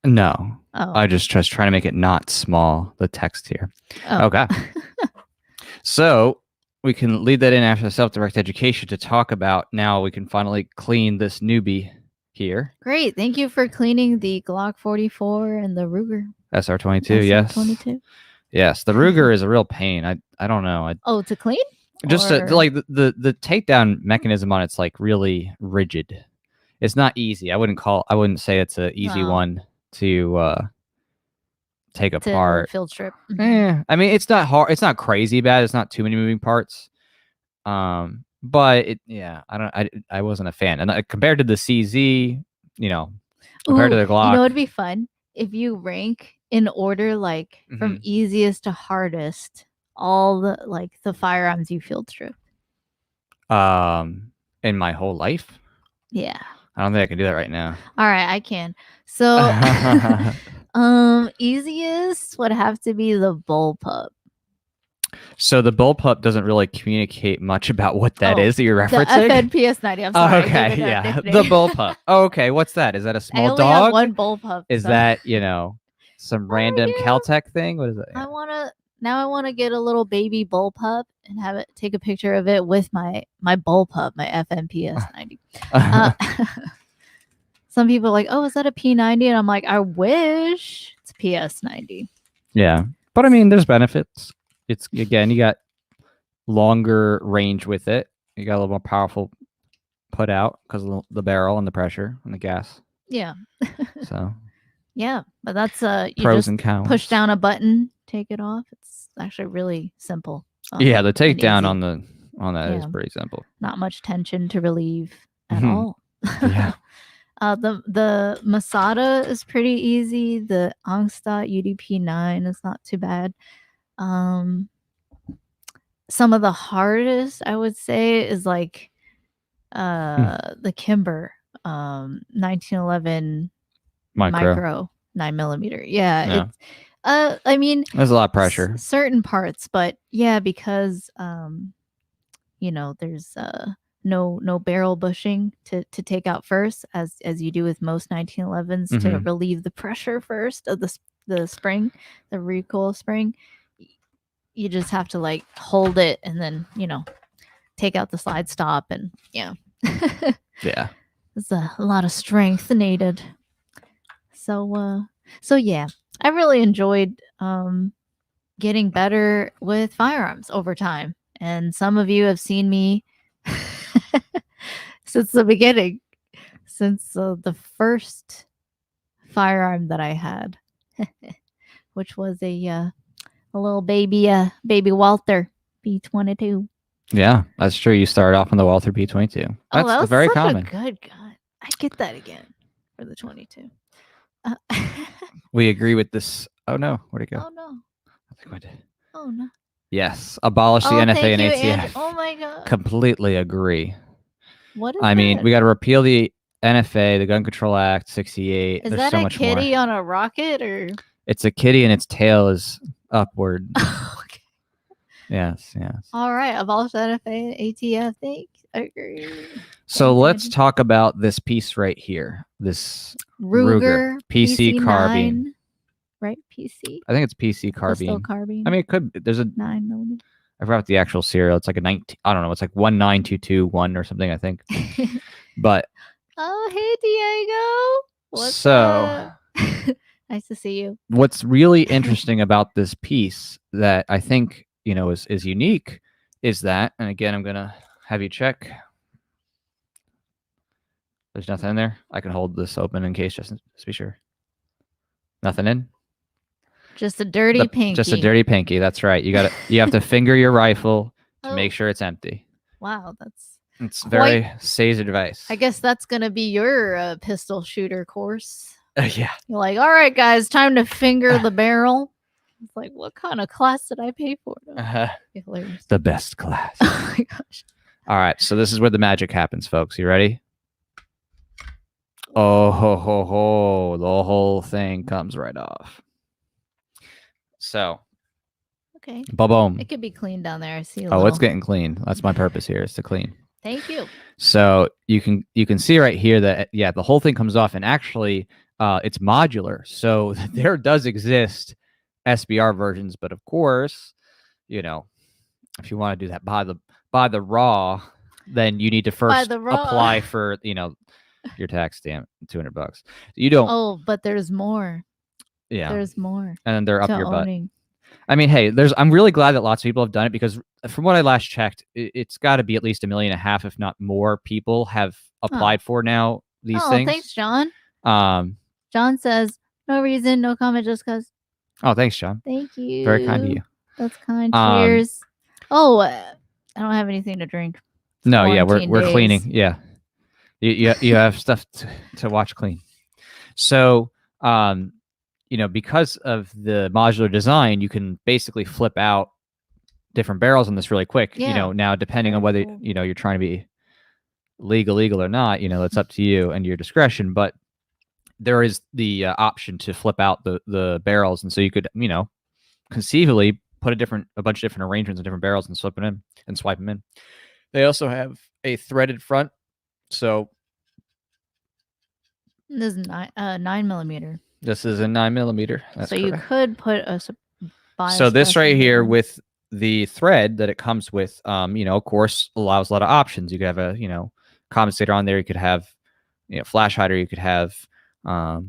No. Oh. I just trying to make it not small, the text here. Oh. Okay. So we can lead that in after the self-directed education to talk about, now we can finally clean this newbie here. Great. Thank you for cleaning the Glock 44 and the Ruger. SR22, yes. SR22. Yes, the Ruger is a real pain. I don't know. Oh, to clean? Just like the takedown mechanism on it's like really rigid. It's not easy. I wouldn't say it's an easy one to take apart. Field strip. I mean, it's not hard. It's not crazy bad. It's not too many moving parts. But I wasn't a fan. And compared to the CZ, you know, compared to the Glock, you know, it'd be fun if you rank in order, like from easiest to hardest, all the firearms you field strip. In my whole life. Yeah. I don't think I can do that right now. All right, I can. So, easiest would have to be the bullpup. So the bullpup doesn't really communicate much about what that is that you're referencing. The FNPS90. I'm sorry. Okay, yeah, the bullpup. Oh, okay, what's that? Is that a small I only dog? have one bullpup. Is that, you know, some random Caltech thing? What is it? I want to get a little baby bullpup and have it, take a picture of it with my bullpup, my FNPS90. Some people are like, oh, is that a P90? And I'm like, I wish it's PS90. Yeah, but I mean, there's benefits. It's, again, you got longer range with it. You got a little more powerful put out because of the barrel and the pressure and the gas. Yeah. So. Yeah, but that's you pros just and cons. Push down a button, take it off. It's actually really simple. Yeah, the takedown on that is pretty simple. Not much tension to relieve at all. Yeah. The Masada is pretty easy. The Angstadt UDP9 is not too bad. Some of the hardest I would say is like the Kimber 1911 micro 9mm. Yeah. It's I mean, there's a lot of pressure. Certain parts, but yeah, because you know, there's no barrel bushing to take out first, as you do with most 1911s, to relieve the pressure first of the spring, the recoil spring. You just have to like hold it and then, you know, take out the slide stop, and yeah. Yeah. There's a lot of strength needed. So yeah, I really enjoyed getting better with firearms over time. And some of you have seen me since the beginning, since the first firearm that I had, which was a little baby Walther P22. Yeah, that's true. You started off on the Walther P22. That's very common. Good gun. I get that again for the 22. We agree with this. Oh no, where'd it go? Oh no. I think we did. Oh no. Yes, abolish the NFA and ATF. Oh my god. Completely agree. What is I mean, we got to repeal the NFA, the Gun Control Act, 68. Is There's that so a much kitty more. on a rocket, or? It's a kitty and its tail is upward. Okay. Yes. All right, abolish the NFA and ATF. Thanks. I agree. So let's talk about this piece right here. This Ruger PC carbine. Right, PC. I think it's PC carbine. Pistol carbine. I mean, it could. There's a 9mm. I forgot the actual serial. It's like a 19. I don't know. It's like 19221 or something, I think. But Oh, hey Diego. What's so up? Nice to see you. what's really interesting about this piece that I think, is unique is that, and again, I'm gonna have you check. There's nothing in there. I can hold this open in case, just to be sure. Nothing in. Just a dirty pinky. Just a dirty pinky. That's right. You have to finger your rifle to make Oh. sure it's empty. Wow, It's very sage advice. I guess that's gonna be your pistol shooter course. Yeah. You're like, all right, guys, time to finger the barrel. It's like, what kind of class did I pay for? Hilarious. The best class. Oh my gosh. All right, so this is where the magic happens, folks. You ready? Oh ho ho ho! The whole thing comes right off. So, okay, boom. It could be clean down there. I see. It's getting clean. That's my purpose here, is to clean. Thank you. So you can see right here that the whole thing comes off, and actually, it's modular. So there does exist SBR versions, but of course, if you want to do that by the raw, then you need to first apply for your tax stamp, $200. You don't. Oh, but there's more. Yeah, there's more. And then they're up your butt. I mean, hey, I'm really glad that lots of people have done it, because from what I last checked, it's got to be at least 1.5 million, if not more, people have applied for now these things. Thanks, John. John says, no reason, no comment, just because. Oh, thanks, John. Thank you. Very kind of you. That's kind. Cheers. I don't have anything to drink. No, yeah, we're cleaning. Yeah, you have stuff to watch clean. So, because of the modular design, you can basically flip out different barrels on this really quick. Yeah. Now depending on whether you're trying to be legal or not, that's up to you and your discretion. But there is the option to flip out the barrels, and so you could conceivably put a bunch of different arrangements in different barrels and slip it in and swipe them in. They also have a threaded front, so this is 9mm. This is a 9mm. That's so correct. You could put a so this right here with the thread that it comes with, of course, allows a lot of options. You could have a compensator on there. You could have flash hider. You could have a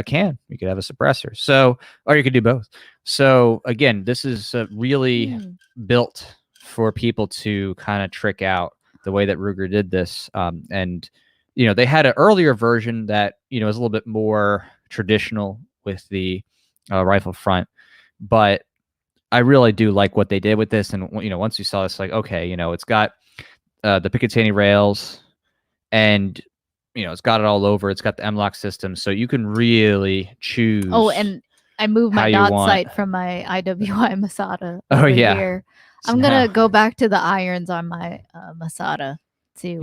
can. You could have a suppressor. So, or you could do both. So again, this is really built for people to kind of trick out the way that Ruger did this. And they had an earlier version that is a little bit more traditional with the rifle front, but I really do like what they did with this. And once you saw this, like, okay, it's got the Picatinny rails, and it's got it all over. It's got the M-LOK system, so you can really choose. Oh, and I moved my dot sight from my IWI Masada. Here. I'm gonna go back to the irons on my Masada too.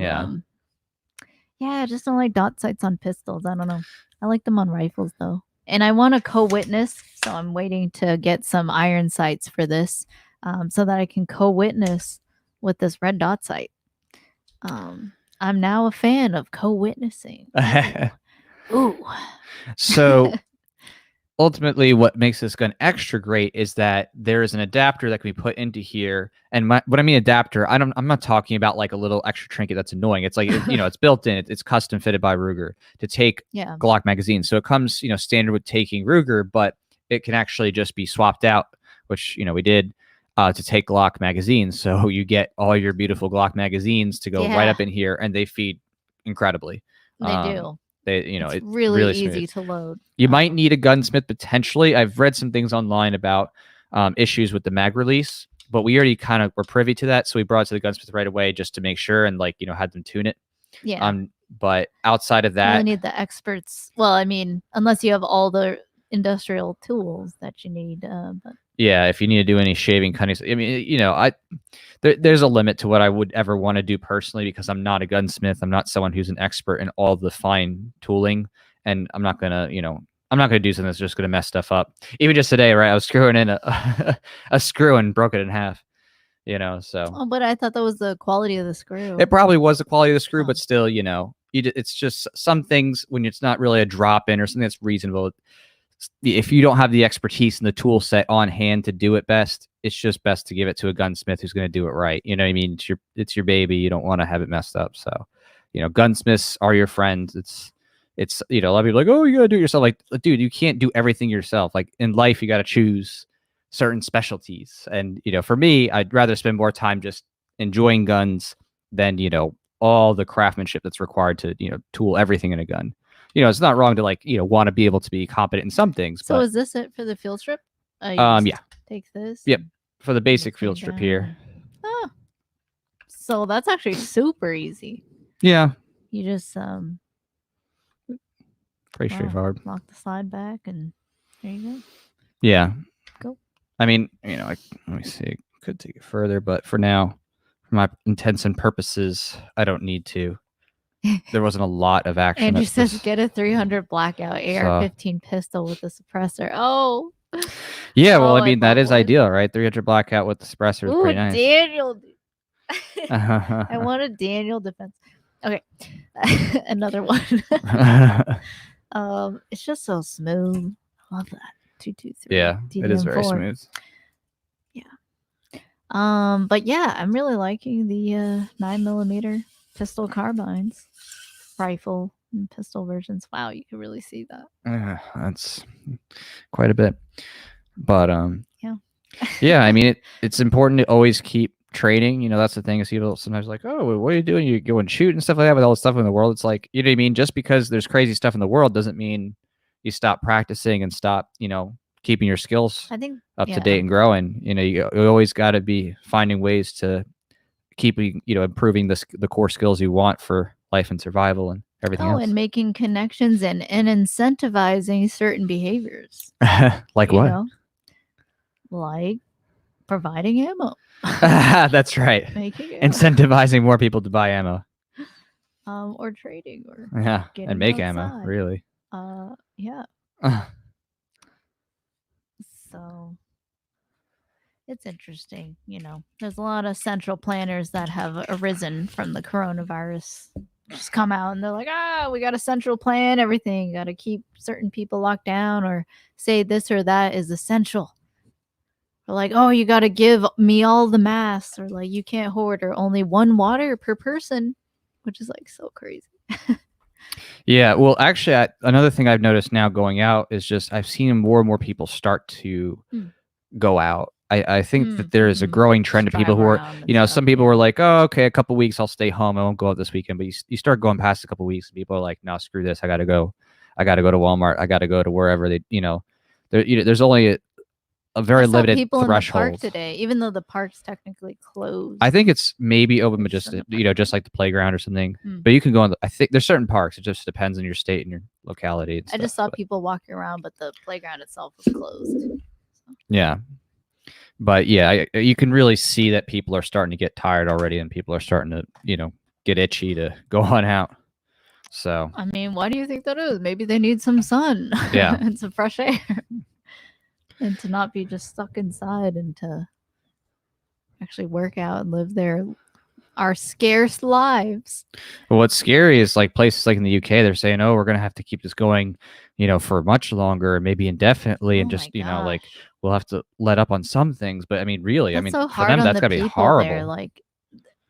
I just don't like dot sights on pistols. I don't know. I like them on rifles though. And I want to co-witness, so I'm waiting to get some iron sights for this, so that I can co-witness with this red dot sight. I'm now a fan of co-witnessing. Ooh. So ultimately, what makes this gun extra great is that there is an adapter that can be put into here. And what I mean adapter, I'm not talking about like a little extra trinket that's annoying. It's like it's built in. It's custom fitted by Ruger to take Glock magazines. So it comes standard with taking Ruger, but it can actually just be swapped out, which we did to take Glock magazines. So you get all your beautiful Glock magazines to go right up in here, and they feed incredibly. They do. It's really easy to load. You might need a gunsmith potentially. I've read some things online about issues with the mag release, but we already kind of were privy to that, so we brought it to the gunsmith right away just to make sure and had them tune it. Yeah. But outside of that, you really need the experts. Well, I mean, unless you have all the industrial tools that you need. But yeah, if you need to do any shaving, cutting, I mean, there's a limit to what I would ever want to do personally, because I'm not a gunsmith. I'm not someone who's an expert in all the fine tooling, and I'm not gonna do something that's just gonna mess stuff up. Even just today, right? I was screwing in a screw and broke it in half. So. Oh, but I thought that was the quality of the screw. It probably was the quality of the screw, but still, it's just some things when it's not really a drop in or something that's reasonable. if you don't have the expertise and the tool set on hand to do it best, it's just best to give it to a gunsmith who's going to do it right. You know what I mean? It's your baby. You don't want to have it messed up. So, gunsmiths are your friends. It's a lot of people are like, oh, you gotta do it yourself. Like, dude, you can't do everything yourself. Like in life, you got to choose certain specialties. And for me, I'd rather spend more time just enjoying guns than all the craftsmanship that's required to tool everything in a gun. It's not wrong to want to be able to be competent in some things. So but, is this it for the field trip? yeah. Take this. Yep. For the basic this field thing strip down. here. Oh. So that's actually super easy. Yeah. You just Pretty straightforward. lock the slide back and there you go. Yeah. Go. I mean, let me see. I could take it further, but for now, for my intents and purposes, I don't need to. There wasn't a lot of action. Andrew says, get a 300 blackout AR-15 pistol with a suppressor. Oh. Yeah, well, I mean, that is ideal, right? 300 blackout with the suppressor is pretty nice. Daniel. I want a Daniel defense. Okay. Another one. It's just so smooth. I love that. 223. Yeah, it is very DDM4. smooth. Yeah. But yeah, I'm really liking the 9mm pistol carbines, rifle and pistol versions. Wow, you can really see that. That's quite a bit. But yeah. Yeah, I mean, it's important to always keep training. That's the thing is people sometimes like, oh, what are you doing? You go and shoot and stuff like that with all the stuff in the world. It's like, you know what I mean? Just because there's crazy stuff in the world doesn't mean you stop practicing and stop, keeping your skills up to date and growing. You always got to be finding ways to keep, improving the core skills you want for life and survival and everything else. And making connections and incentivizing certain behaviors. Like what? Like providing ammo. That's right. Incentivizing more people to buy ammo. Or trading or and make ammo, really. Yeah. So it's interesting, There's a lot of central planners that have arisen from the coronavirus. Just come out and they're like, we got a central plan, everything. Got to keep certain people locked down or say this or that is essential. Or like, you got to give me all the masks, or like you can't hoard, or only 1 water per person, which is like so crazy. Yeah, well, actually, another thing I've noticed now going out is just I've seen more and more people start to go out. I think that there is a growing trend of people who are, some people were like, oh, okay, a couple weeks, I'll stay home. I won't go out this weekend. But you start going past a couple weeks and people are like, no, screw this. I got to go. I got to go to Walmart. I got to go to wherever they, there's only a very limited people threshold. In the park today, even though the park's technically closed. I think it's maybe open, but just just like the playground or something. But you can go on. I think there's certain parks. It just depends on your state and your locality. And I just saw people walking around, but the playground itself was closed. So. Yeah, but yeah, you can really see that people are starting to get tired already, and people are starting to get itchy to go on out. So I mean, why do you think that is? Maybe they need some sun. Yeah, and some fresh air. And to not be just stuck inside and to actually work out and live our scarce lives. Well, what's scary is like places like in the UK, they're saying, oh, we're going to have to keep this going, for much longer, maybe indefinitely. And just, like we'll have to let up on some things. But I mean, really, that's so for them, that's got to be horrible. There. Like,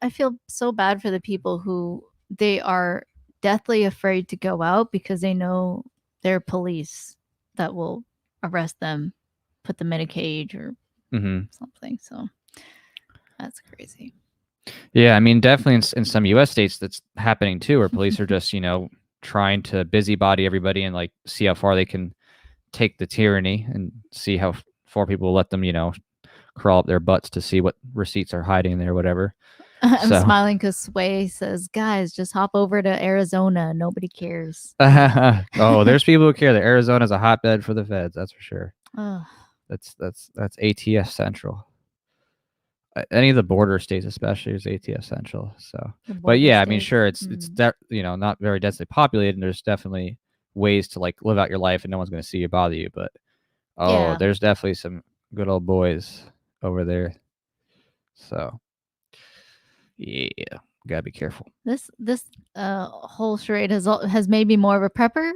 I feel so bad for the people who they are deathly afraid to go out because they know there are police that will arrest them, put them in a cage or something. So that's crazy. Yeah, I mean, definitely in some U.S. states that's happening too, where police are just trying to busybody everybody and like see how far they can take the tyranny and see how far people will let them crawl up their butts to see what receipts are hiding there, whatever. I'm smiling because Sway says, guys, just hop over to Arizona. Nobody cares. Oh, there's people who care. That Arizona's a hotbed for the feds, that's for sure. That's ATF Central. Any of the border states, especially, is ATF Central. So, but yeah, I mean, sure, it's not very densely populated, and there's definitely ways to like live out your life, and no one's going to see you, bother you. But there's definitely some good old boys over there. So, yeah, gotta be careful. This whole charade has made me more of a prepper,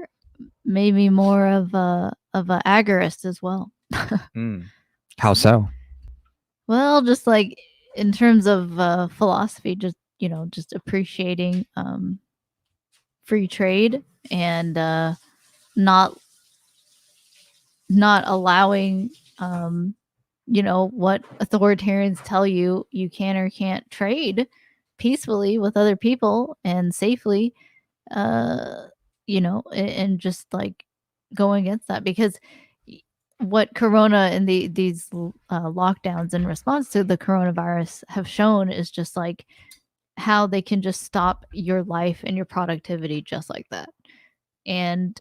maybe more of a agorist as well. How so? Well, just like in terms of philosophy, just just appreciating free trade and not allowing what authoritarians tell you can or can't trade peacefully with other people and safely, and just like going against that, because what corona and these lockdowns in response to the coronavirus have shown is just like how they can just stop your life and your productivity just like that. And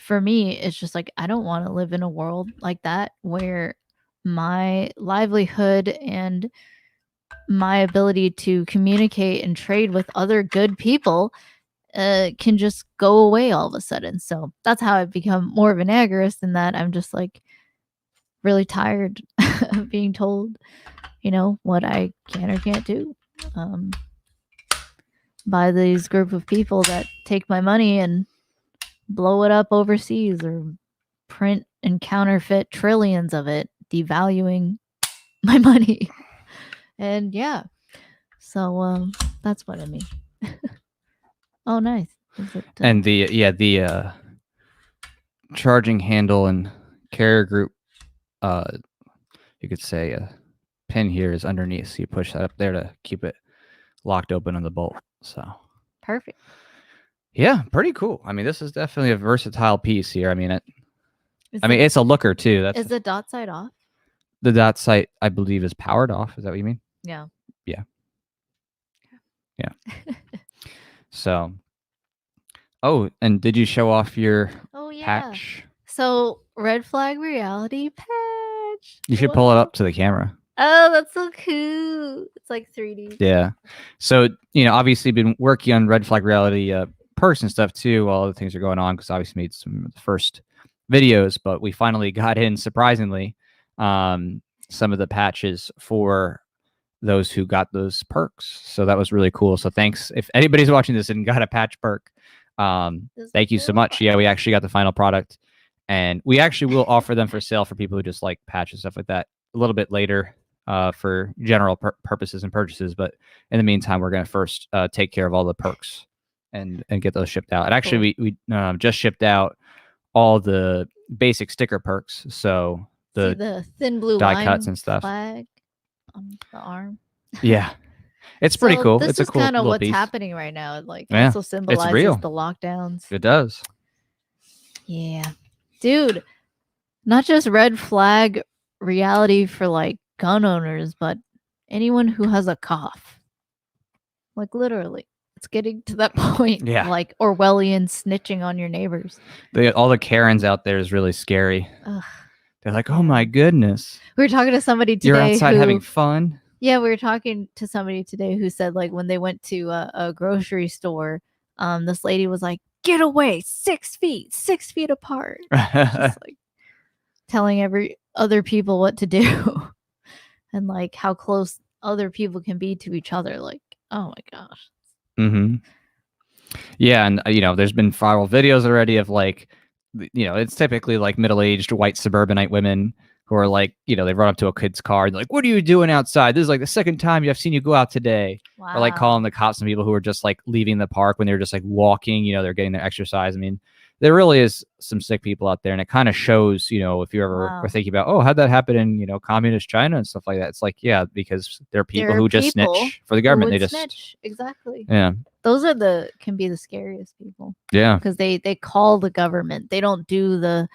for me, it's just like I don't want to live in a world like that where my livelihood and my ability to communicate and trade with other good people can just go away all of a sudden. So that's how I've become more of an agorist, in that I'm just like really tired of being told, what I can or can't do by these group of people that take my money and blow it up overseas or print and counterfeit trillions of it, devaluing my money. And yeah, so that's what I mean. Oh, nice. And the charging handle and carrier group, you could say a pin here is underneath, so you push that up there to keep it locked open on the bolt. So perfect. Yeah, pretty cool. I mean, this is definitely a versatile piece here. I mean, it's a looker too. Is the dot sight off? The dot sight, I believe, is powered off. Is that what you mean? Yeah. Yeah. So, and did you show off your patch? So, red flag reality patch. You should pull it up to the camera. Oh, that's so cool. It's like 3D. Yeah. So, obviously been working on red flag reality perks and stuff too while other things are going on, because obviously made some of the first videos, but we finally got in, surprisingly, some of the patches for those who got those perks. So that was really cool. So thanks. If anybody's watching this and got a patch perk, thank you so much. Yeah, we actually got the final product, and we actually will offer them for sale for people who just like patches, stuff like that, a little bit later for general purposes and purchases. But in the meantime, we're going to first take care of all the perks and get those shipped out. And actually, we just shipped out all the basic sticker perks. So the thin blue die cuts and stuff. Flag on the arm. Yeah. It's pretty cool. This it's a cool kind of what's piece. happening right now. It also symbolizes the lockdowns. It does. Yeah. Dude, not just red flag reality for like gun owners, but anyone who has a cough. Like literally. It's getting to that point. Yeah. Like Orwellian snitching on your neighbors. All the Karens out there is really scary. Ugh. They're like, oh my goodness. We were talking to somebody today. You're outside having fun? Yeah, we were talking to somebody today who said, like, when they went to a grocery store, this lady was like, get away, 6 feet apart. Just like telling every other people what to do. And like how close other people can be to each other. Like, oh my gosh. Mm-hmm. Yeah, and there's been viral videos already of like, it's typically like middle-aged white suburbanite women who are like, they run up to a kid's car and they're like, what are you doing outside? This is like the second time I've seen you go out today. Wow. Or like calling the cops on people who are just like leaving the park when they're just like walking, they're getting their exercise. I mean, there really is some sick people out there, and it kind of shows, if you ever were thinking about, how'd that happen in, communist China and stuff like that. It's like, yeah, because there are people who just snitch for the government. They just snitch. Exactly. Yeah. Those can be the scariest people. Yeah. Because they call the government. They don't do the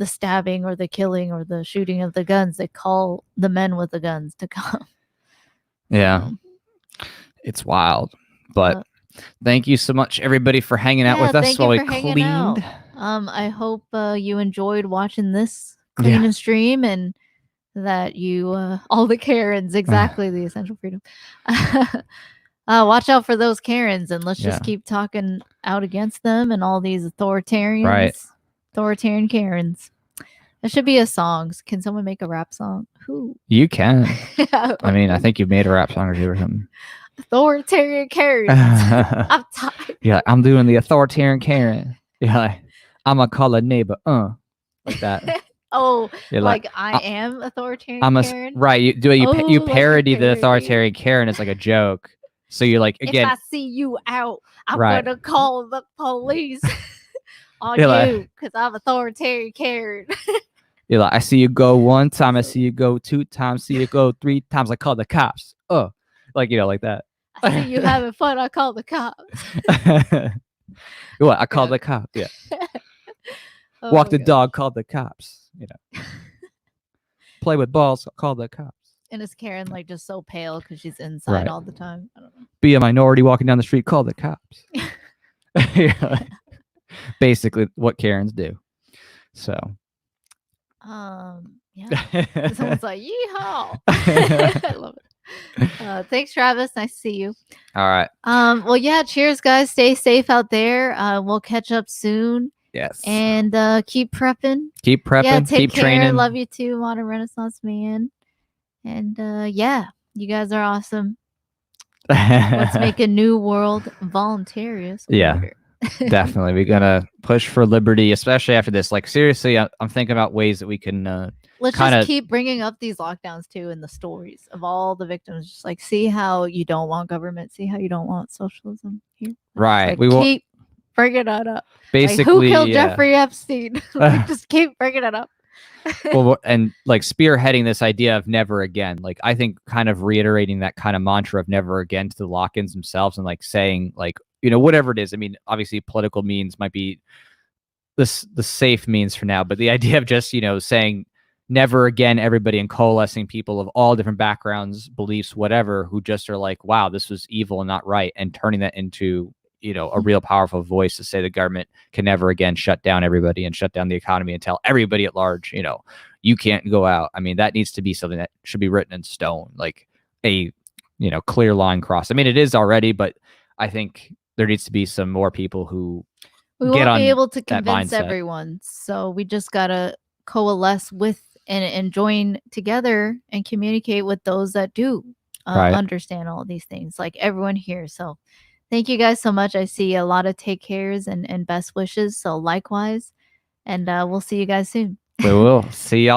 stabbing or the killing or the shooting of the guns. They call the men with the guns to come. Yeah. It's wild. But thank you so much, everybody, for hanging out with us while we cleaned. I hope you enjoyed watching this clean and stream, and that you, all the Karens, exactly, the essential freedom. Watch out for those Karens, and let's just keep talking out against them and all these authoritarians. Right. Authoritarian Karens. That should be a song. Can someone make a rap song? Who? You can. I mean, I think you've made a rap song or two or something. Authoritarian Karens. I'm tired. Yeah, I'm doing the authoritarian Karen. Yeah, I'm gonna call a neighbor. like that. Oh, You're like I am authoritarian Karen. Right. You do you Oh, like a parody the parody. authoritarian Karen as like a joke. So you're like, If again, I see you out, I'm right. gonna call the police on You're like- you because I'm authoritarian Karen. You're like, I see you go one time, I see you go two times, see you go three times. I call the cops. Oh, like like that. I see you having fun. I call the cops. What? I called Yeah. the cops. Yeah. Oh Walk my the gosh. dog. Called the cops. Play with balls. Call the cops. And is Karen like just so pale because she's inside all the time? I don't know. Be a minority walking down the street. Call the cops. Basically, what Karens do. So. Yeah. Someone's like, yeehaw. I love it. Thanks, Travis. Nice to see you. All right. Well, yeah, cheers, guys. Stay safe out there. We'll catch up soon. Yes. And keep prepping. Keep prepping. Yeah, take keep care. training. Love you too, Modern Renaissance Man. And yeah, you guys are awesome. Let's make a new world voluntarious. Yeah. Definitely. We're gonna push for liberty, especially after this. Like, seriously, I'm thinking about ways that we can let's just keep bringing up these lockdowns too in the stories of all the victims. Just like see how you don't want government, see how you don't want socialism here. Right. Like, we will keep bringing that up. Basically, like, who killed Jeffrey Epstein? Like, just keep bringing it up. Well, and like spearheading this idea of never again. Like, I think kind of reiterating that kind of mantra of never again to the lock-ins themselves, and like saying like, whatever it is. I mean, obviously political means might be the safe means for now, but the idea of just, saying never again, everybody, and coalescing people of all different backgrounds, beliefs, whatever, who just are like, wow, this was evil and not right, and turning that into, a real powerful voice to say the government can never again shut down everybody and shut down the economy and tell everybody at large, you can't go out. I mean, that needs to be something that should be written in stone, like a, clear line crossed. I mean, it is already, but I think there needs to be some more people who we won't be able to convince everyone. So we just got to coalesce with and join together and communicate with those that do understand all these things, like everyone here. So thank you guys so much. I see a lot of take cares and best wishes. So likewise, and we'll see you guys soon. We will see y'all